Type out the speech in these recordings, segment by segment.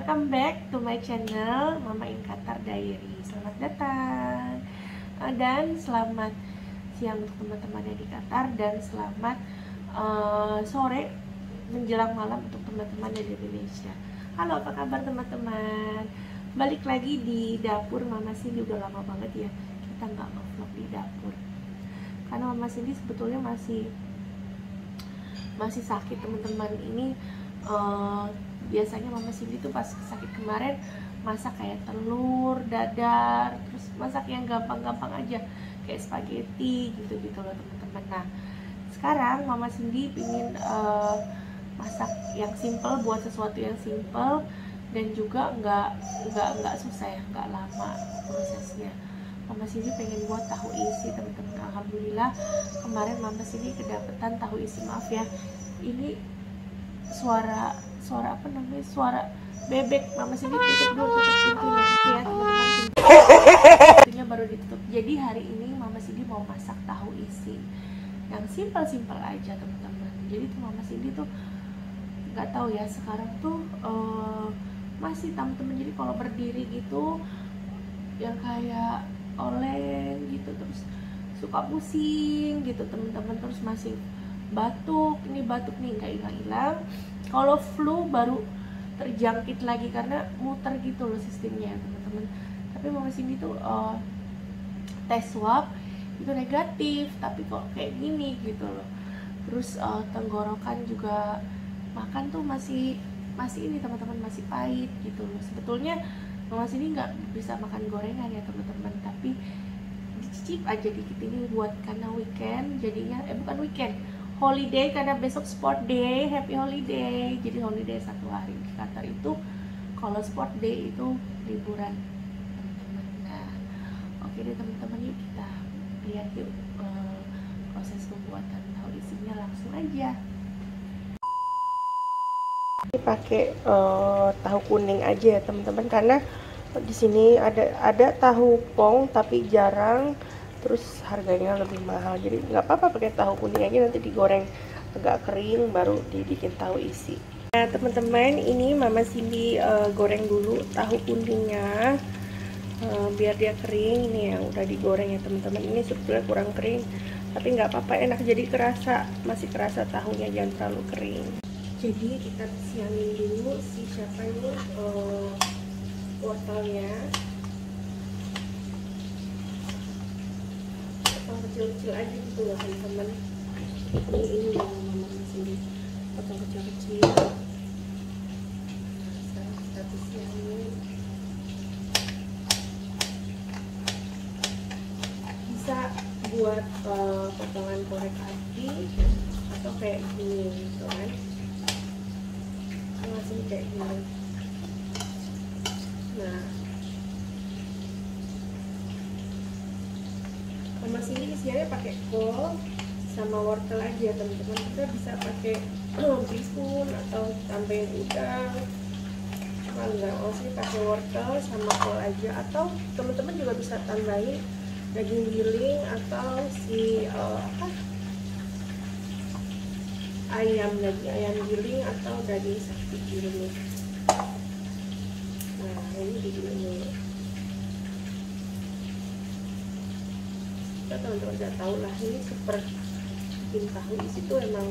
welcome back to my channel Mama in Qatar Diary. Selamat datang dan selamat siang untuk teman-teman yang di Qatar, dan selamat sore menjelang malam untuk teman-teman yang di Indonesia. Halo, apa kabar teman-teman? Balik lagi di dapur Mama Cindy. Udah lama banget ya kita nggak nge-vlog di dapur, karena Mama Cindy sebetulnya masih sakit teman-teman. Ini biasanya Mama Cindy tuh pas sakit kemarin masak kayak telur dadar, terus masak yang gampang-gampang aja kayak spaghetti gitu-gitu loh teman-teman. Nah sekarang Mama Cindy pingin masak yang simple, buat sesuatu yang simple dan juga nggak susah ya, nggak lama prosesnya. Mama Cindy pengen buat tahu isi teman-teman. Alhamdulillah kemarin Mama Cindy kedapetan tahu isi. Maaf ya, ini suara apa namanya, suara bebek. Mama Cindy tutup pintunya ya teman-teman, pintunya baru ditutup. Jadi hari ini Mama Cindy mau masak tahu isi yang simpel aja teman-teman. Jadi tuh Mama Cindy tuh nggak tahu ya, sekarang tuh masih teman-teman, jadi kalau berdiri gitu yang kayak oleng gitu, terus suka pusing gitu teman-teman, terus masih batuk nih nggak hilang. Kalau flu baru terjangkit lagi karena muter gitu loh sistemnya teman-teman. Tapi Mama Cindy tuh tes swab itu negatif, tapi kok kayak gini gitu loh. Terus tenggorokan juga, makan tuh masih ini teman-teman, masih pahit gitu loh. Sebetulnya Mama Cindy nggak bisa makan gorengan ya teman-teman, tapi dicicip aja dikit ini buat karena weekend jadinya, bukan weekend, holiday, karena besok sport day. Happy holiday. Jadi holiday 1 hari di Qatar itu, kalau sport day itu liburan teman-teman. Nah oke deh teman-teman, yuk kita lihat yuk proses pembuatan tahu isinya, langsung aja. Ini pakai tahu kuning aja ya teman-teman, karena di sini ada tahu pong tapi jarang, terus harganya lebih mahal. Jadi nggak apa-apa pakai tahu kuning aja, nanti digoreng agak kering baru dibikin tahu isi. Nah teman-teman, ini Mama Cindy goreng dulu tahu kuningnya biar dia kering. Ini yang udah digoreng ya teman-teman. Ini sebetulnya kurang kering tapi nggak apa-apa, enak, jadi masih kerasa tahunya, jangan terlalu kering. Jadi kita siangin dulu si siapa ini wortelnya, potong kecil-kecil aja gitu loh teman-teman. Ini yang Mama Cindy potong kecil-kecil. Sekarang kita siangin. Bisa buat potongan korek api atau kayak gini gitu kan, langsung kayak gini. Nah Mama Cindy isiannya pakai kol sama wortel aja teman-teman. Kita bisa pakai bihun atau tambahin udang, enggak, maksudnya pakai wortel sama kol aja, atau teman-teman juga bisa tambahin daging giling atau si ayam giling atau daging sapi giling. Nah ini digini dulu. Kita teman-teman udah tahu lah, ini super bikin tahu isi itu emang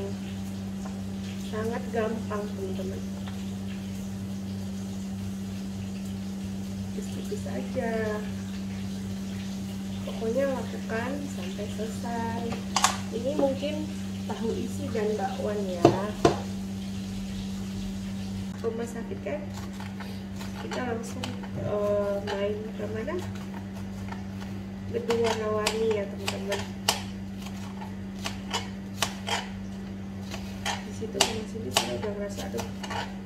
sangat gampang teman-teman. Tipis-tipis aja, pokoknya lakukan sampai selesai. Ini mungkin tahu isi dan bakwan ya. Rumah sakit kan, kita langsung main ke mana, gedung warna-warni ya teman-teman. Di situ Mama Cindy saya udah merasa, aduh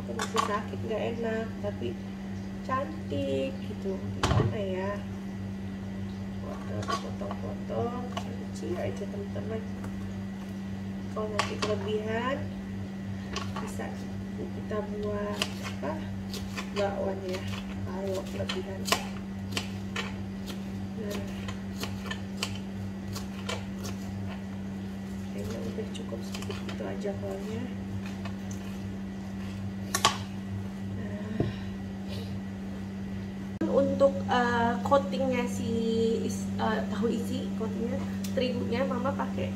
aku masih sakit, nggak enak, tapi cantik gitu. Gimana ya, potong-potong kecil aja teman-teman. Kalau nanti kelebihan bisa kita buat bakwan ya, kalau kelebihan. Nah kayaknya udah cukup sedikit itu aja kolnya. Nah coatingnya tahu isi, coatingnya terigunya mama pakai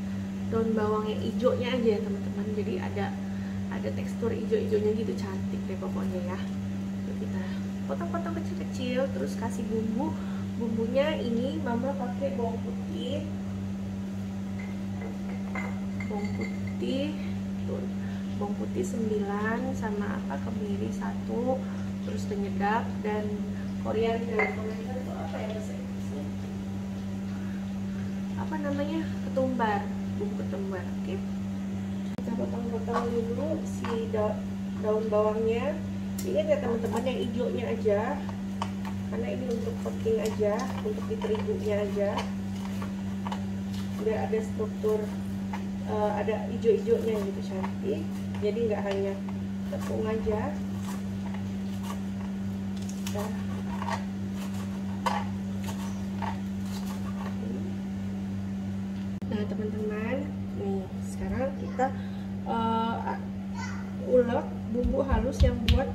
daun bawang yang hijaunya aja ya teman-teman. Jadi ada tekstur hijau-hijaunya gitu, cantik deh pokoknya ya. Jadi kita potong-potong kecil-kecil, terus kasih bumbunya ini mama pakai bawang putih tuh, bawang putih 9 sama kemiri 1, terus penyedap dan koriander. Koriander itu apa ya bahasa Inggrisnya? Apa namanya? Ketumbar, bumbu ketumbar. Oke. Kita potong-potong dulu si daun bawangnya. Ingat ya teman-teman, yang hijaunya aja, karena ini untuk coating aja, untuk di terigunya aja, biar ada struktur, ada hijau-hijaunya gitu, cantik. Jadi nggak hanya tepung aja. Nah teman-teman, nih sekarang kita ulek bumbu halus yang buat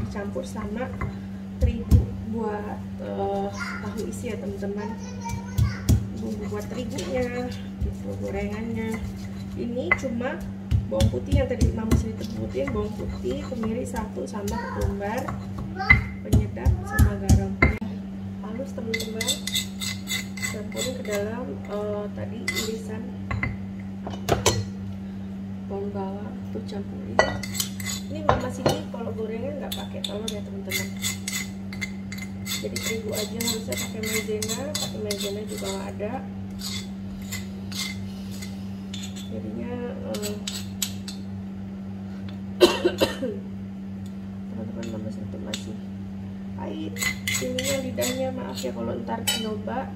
dicampur sama terigu buat tahu isi ya teman-teman. Bumbu buat terigunya, gitu, gorengannya. Ini cuma bawang putih yang tadi mama sudah sebutin, bawang putih, kemiri 1 sama ketumbar, penyedap sama garam. Halus teman-teman, campurin ke dalam tadi irisan bawang bawang tuh, campurin. Ini mama sini kalau gorengan nggak pakai telur ya teman-teman. Jadi terigu aja, harusnya pakai maizena juga nggak ada. Jadinya teman-teman mama sentuh masih pahit ininya lidahnya, maaf ya kalau ntar nyoba,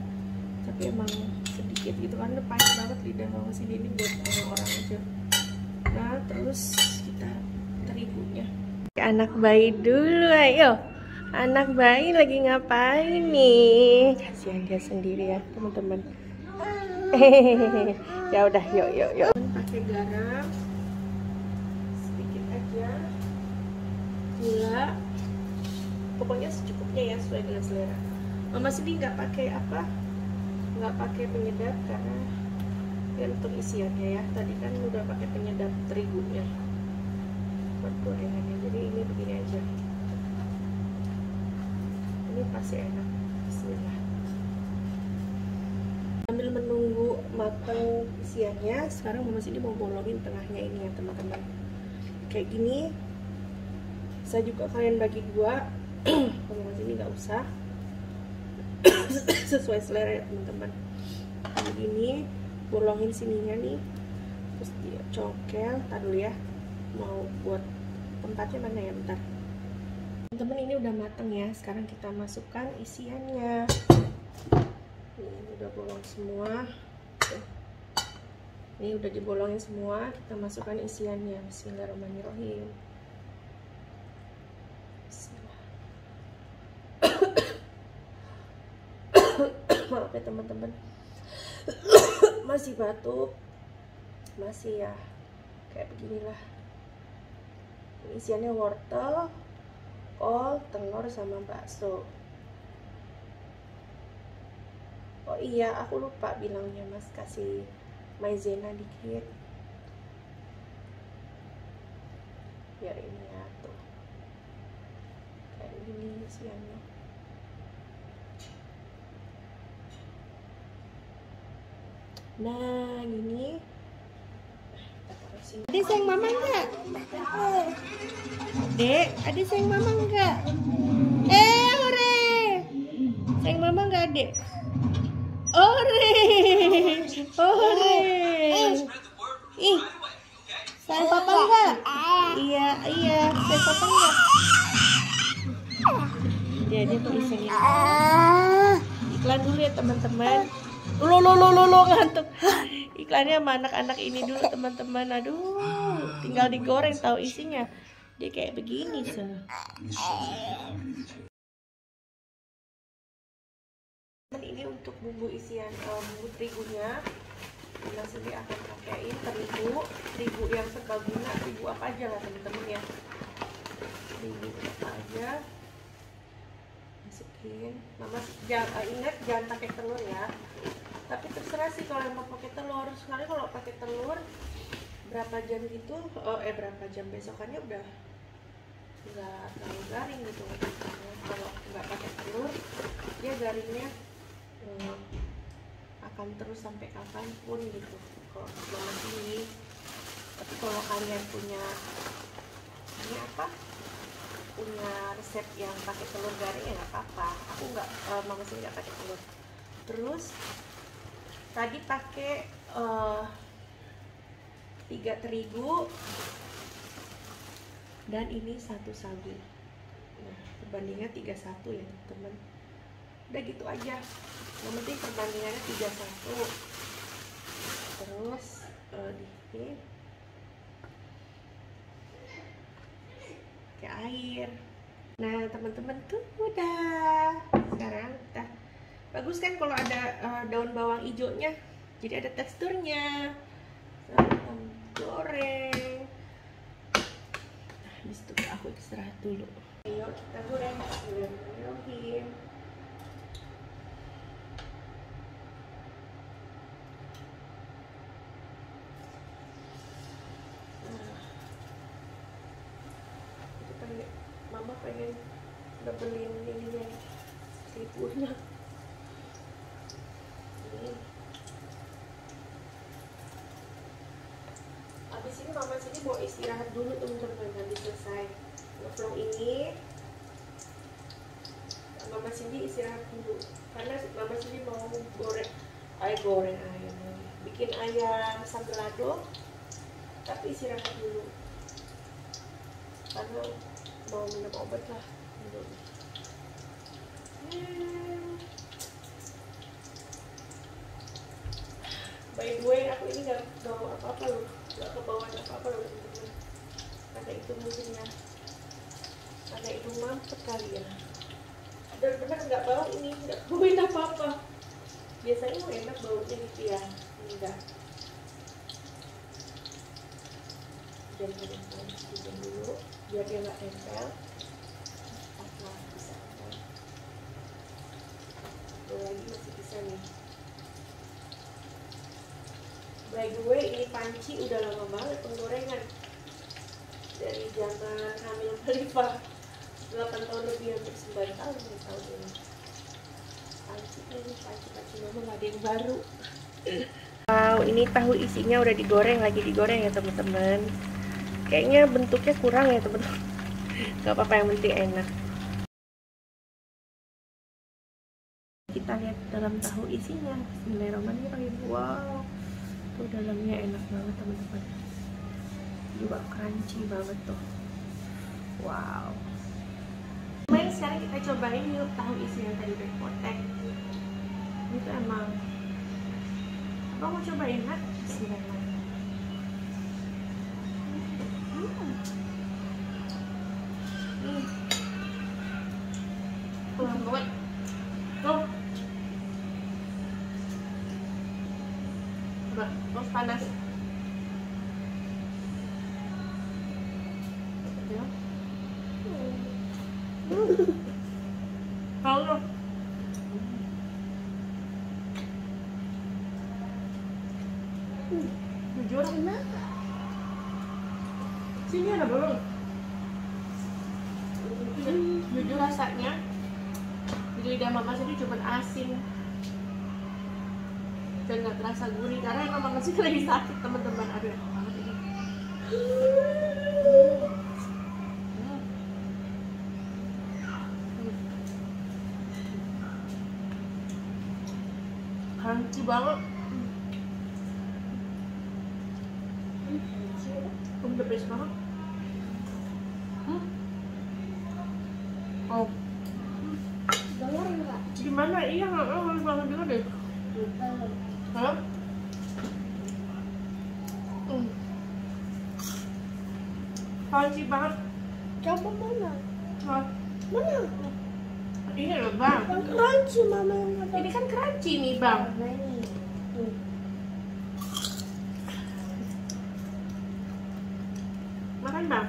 tapi emang sedikit gitu karena pahit banget lidah mama sini, ini buat orang-orang aja. Nah terus kita terigunya, anak bayi dulu, ayo. Anak bayi lagi ngapain nih? Kasihan dia sendiri ya teman-teman. Ya udah, yuk. Pakai garam sedikit aja, gula, pokoknya secukupnya ya, sesuai dengan selera. Mama sini nggak pakai nggak pakai penyedap karena ya untuk isiannya ya. Tadi kan udah pakai penyedap terigunya buat gorengannya. Jadi ini begini aja. Ini pasti enak. Bismillah. Sambil menunggu matang isiannya, sekarang mama sini mau bolongin tengahnya ini ya teman-teman. Kayak gini. Bisa juga kalian bagi 2. Kalau mama sini nggak usah. Sesuai selera ya teman-teman. Jadi ini bolongin sininya nih, terus dia cokel. Tar dulu ya, mau buat tempatnya mana ya, bentar. Teman-teman ini udah mateng ya, sekarang kita masukkan isiannya. Ini udah bolong semua. Ini udah dibolongin semua, kita masukkan isiannya. Bismillahirrahmanirrahim. Bismillah. Maaf ya teman-teman, masih batuk, masih ya kayak beginilah. Isiannya wortel, kol, telur sama bakso. Oh iya, aku lupa bilangnya, Mas, kasih maizena dikit biar ini ya, tuh kayak gini isiannya. Nah gini. Ada sayang mama enggak? Dek, ada sayang mama enggak? Ore. Sayang mama enggak, Dek? Ore. Ih. Sayang papa enggak? Iya. Sayang papa enggak? Dia mau isengin. Iklan dulu ya teman-teman. Lo ngantuk. Iklannya sama anak-anak ini dulu teman-teman. Aduh, tinggal digoreng tahu isinya. Dia kayak begini Ini untuk bumbu isian bumbu terigunya. Kita sendiri akan pakaiin terigu yang serbaguna, terigu apa aja lah teman-teman ya. Terigu apa aja. Masukin. Mama ingat jangan pakai telur ya. Tapi terserah sih kalau mau pakai telur. Soalnya kalau pakai telur berapa jam gitu, berapa jam besokannya udah nggak terlalu garing gitu. Kalau nggak pakai telur, dia garingnya akan terus sampai kapanpun gitu. Kalau mama sini. Tapi kalau kalian punya ini apa? Punya resep yang pakai telur garing ya nggak apa-apa. Aku nggak, mama sini nggak pakai telur. Terus tadi pakai 3 terigu dan ini 1 sagu. Nah, perbandingannya 3:1 ya teman-teman. Udah gitu aja. Yang penting perbandingannya 3:1. Terus ini pakai air. Nah teman-teman tuh udah. Sekarang kita bagus kan kalau ada daun bawang hijaunya, jadi ada teksturnya. Goreng. Nah, habis itu aku istirahat dulu. Ayo kita goreng. Goreng. Mama pengen beliin ininya, seafoodnya. Abis ini mama sini mau istirahat dulu teman-teman, habis selesai vlog ini. Mama sini istirahat dulu karena mama sini mau goreng ayam, bikin ayam sambal lado, tapi istirahat dulu karena mau minum obat lah dulu. By the way, aku ini gak bawa apa-apa loh, gak kebawa apa-apa loh teman-teman. Karena itu mungkin ya, karena itu mampet kali ya. Benar-benar nggak bau ini, nggak bawain apa-apa. Biasanya enak baunya gitu ya, enggak. Jam dulu biar dia nggak tempel. Bisa kan? Lagi masih bisa nih. By the way, ini panci udah lama banget penggorengan, dari zaman hamil Khalifah 8 tahun lebih, hampir 9 tahun nih tahun ini. Panci mama nggak ada yang baru. Wow, ini tahu isinya udah digoreng, lagi digoreng ya teman-teman. Kayaknya bentuknya kurang ya teman-teman. Gak apa-apa, yang penting enak. Kita lihat dalam tahu isinya. Bismillahirrahmanirrahim. Wow, tuh dalamnya enak banget teman-teman. Juga crunchy banget tuh. Wow. Baik, sekarang kita cobain yuk tahu isi yang tadi udah potek. Ini tuh emang Abang mau cobain kan? Bismillahirrahmanirrahim. Banget. Tuh. Coba, terus panas. Tahu loh. Jujur enak. Sini ada belum? Jujur rasanya di lidah mama sini cuma asin dan nggak terasa gurih karena emang mama sini lagi sakit teman-teman. Aduh, enak banget ini. Crunchy banget. The best banget. Oh. Gimana? Iya, harus banget juga deh. Hah? Crunchy banget. Coba mana? Hah? Mana? Ini loh bang. Yang crunchy mama yang ada. Ini kan crunchy nih bang. Nah, ini. Makan bang.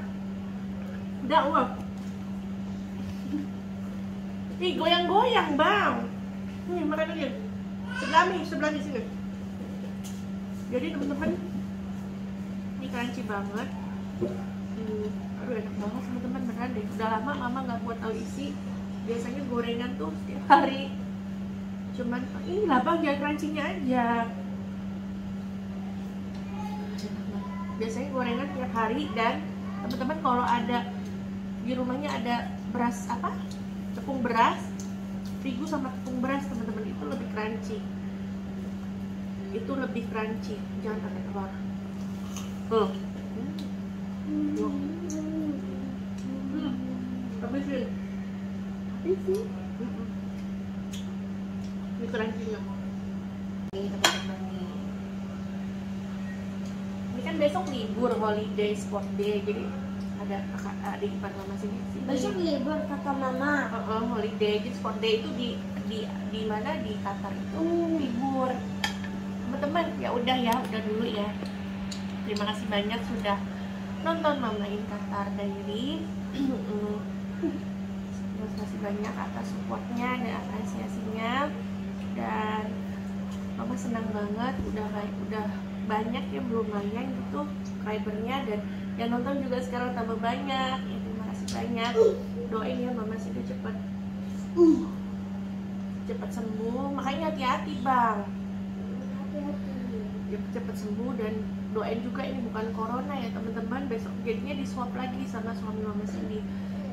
Udah uang. Ih, goyang-goyang bang. Nih makan aja. Sebelah nih sini. Jadi teman-teman, ini crunchy banget. Aduh enak banget teman-teman, beneran deh. Udah lama mama nggak buat tahu isi. Biasanya gorengan tuh setiap hari. Cuman ini lah bang, jangan crunchy-nya aja. Biasanya gorengan tiap hari. Dan teman-teman kalau ada di rumahnya ada beras apa? Tepung beras, terigu sama tepung beras teman-teman, itu lebih crunchy. Itu lebih crunchy, jangan pakai telur. Habisin. Ini crunchy-nya. Ini teman-teman nih. Ini kan besok libur, holiday, sport day, jadi ada adik ipar mama sini. Besok libur kata mama. Holiday, jadi sport day itu di mana, di Qatar itu libur. Teman-teman, ya udah dulu ya. Terima kasih banyak sudah nonton Mama in Qatar Diary. Terima kasih banyak atas supportnya dan apresiasinya. Dan Mama senang banget udah banyak ya, lumayan gitu subscribernya, dan yang nonton juga sekarang tambah banyak. Ya, terima kasih banyak. Doain ya Mama sih cepat sembuh. Makanya hati-hati bang, cepat sembuh, dan doain juga ini bukan corona ya teman-teman. Besok jadinya di swab lagi sama suami Mama Cindy,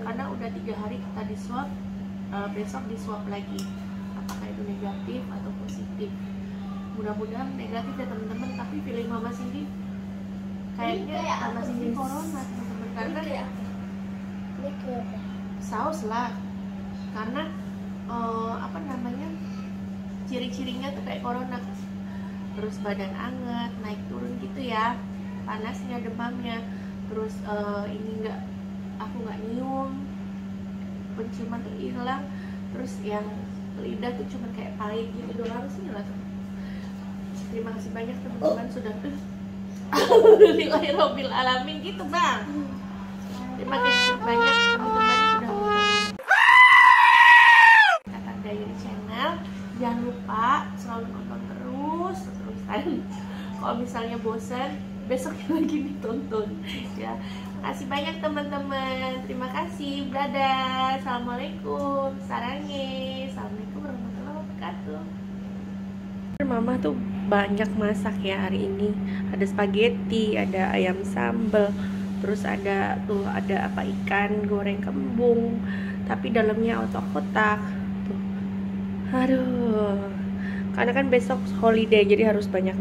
karena udah 3 hari kita di swab. Besok di swab lagi apakah itu negatif atau positif. Mudah-mudahan negatif ya teman-teman, tapi feeling Mama Cindy kayaknya Mama Cindy corona teman-teman, karena saus lah, karena apa namanya, ciri-cirinya tuh kayak corona, terus badan anget, naik turun gitu ya, panasnya, demamnya, terus ini aku nggak nyium, penciuman tuh hilang, terus yang lidah tuh cuma kayak pahit gitu doang sih lah. Terima kasih banyak teman-teman sudah Alhamdulillahirabbil alamin gitu bang. Terima kasih banyak teman-teman sudah menonton Qatar Diary channel. Jangan lupa selalu nonton terus. Kalau misalnya bosan, besoknya lagi ditonton ya. Kasih banyak teman-teman. Terima kasih. Dadah. Assalamualaikum. Sarange. Assalamualaikum warahmatullahi wabarakatuh. Mama tuh banyak masak ya hari ini. Ada spaghetti, ada ayam sambal, terus ada apa, ikan goreng kembung, tapi dalamnya otak-otak. Tuh. Aduh. Karena kan besok holiday jadi harus banyak